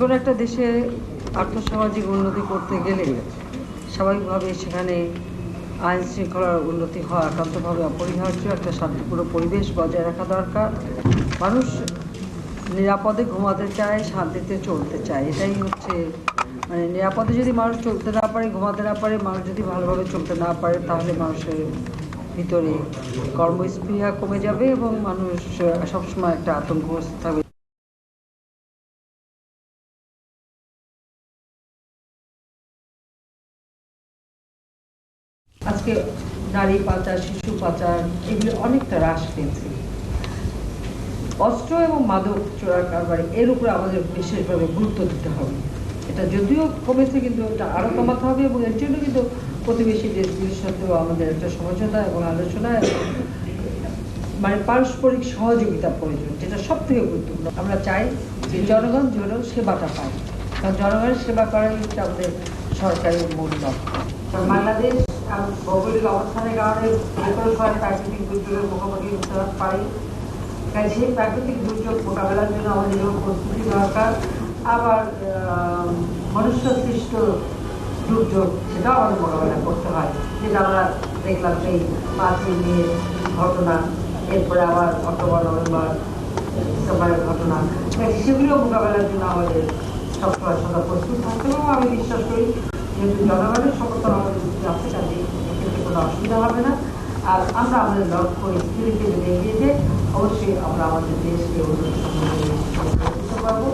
কোনো একটা দেশে আর্থসামাজিক উন্নতি করতে গেলে স্বাভাবিকভাবে সেখানে আইন শৃঙ্খলার উন্নতি হওয়া একান্তভাবে অপরিহার্য। একটা শান্তিপূর্ণ পরিবেশ বজায় রাখা দরকার। মানুষ নিরাপদে ঘুমাতে চায়, শান্তিতে চলতে চায়। এটাই হচ্ছে মানে নিরাপদে যদি মানুষ চলতে না পারে, ঘুমাতে না পারে, মানুষ যদি ভালোভাবে চলতে না পারে, তাহলে মানুষের ভিতরে কর্মস্পৃহা কমে যাবে এবং মানুষ সবসময় একটা আতঙ্কগ্রস্ত থাকবে। আজকে নারী পাচার, শিশু পাচার এগুলো অনেকটা হ্রাস পেয়েছে। অস্ত্র এবং মাদক চোরার কারবারি এর উপরে আমাদের বিশেষভাবে গুরুত্ব দিতে হবে। এটা যদিও কমেছে, কিন্তু এটা আরও কমাতে হবে এবং এর জন্য কিন্তু প্রতিবেশী দেশগুলির সাথেও আমাদের একটা সমঝোতা এবং আলোচনা এবং মানে পারস্পরিক সহযোগিতা প্রয়োজন, যেটা সব থেকে গুরুত্বপূর্ণ। আমরা চাই যে জনগণ যেন সেবাটা পায়, কারণ জনগণের সেবা করাই হচ্ছে আমাদের সরকারের মূল লক্ষ্য। বাংলাদেশ ভৌগোলিক অবস্থানের কারণে যে কোনো সময় প্রাকৃতিক দুর্যোগের মুখোমুখি হতে পারে। তাই সেই প্রাকৃতিক দুর্যোগ মোকাবেলার জন্য আমাদের যেমন প্রস্তুতি দরকার, আবার মনুষ্য সৃষ্ট দুর্যোগ সেটাও আমাদের মোকাবেলা করতে হয়। যেটা আমরা দেখলাম সেই 5ই মে ঘটনা, এরপরে আবার অক্টোবর নভেম্বর ডিসেম্বরের ঘটনা, সেগুলো মোকাবেলার জন্য আমাদের সবসময় সদা প্রস্তুত থাকতে হবে। আমি বিশ্বাস করি যেহেতু জনগণের সমর্থন আমাদের যদি আছে, কাজে এক্ষেত্রে কোনো অসুবিধা হবে না। আর আমরা আমাদের লক্ষ্য স্থিরকে যদি এগিয়ে যাই, অবশ্যই আমরা আমাদের দেশকে উন্নত করতে পারবো।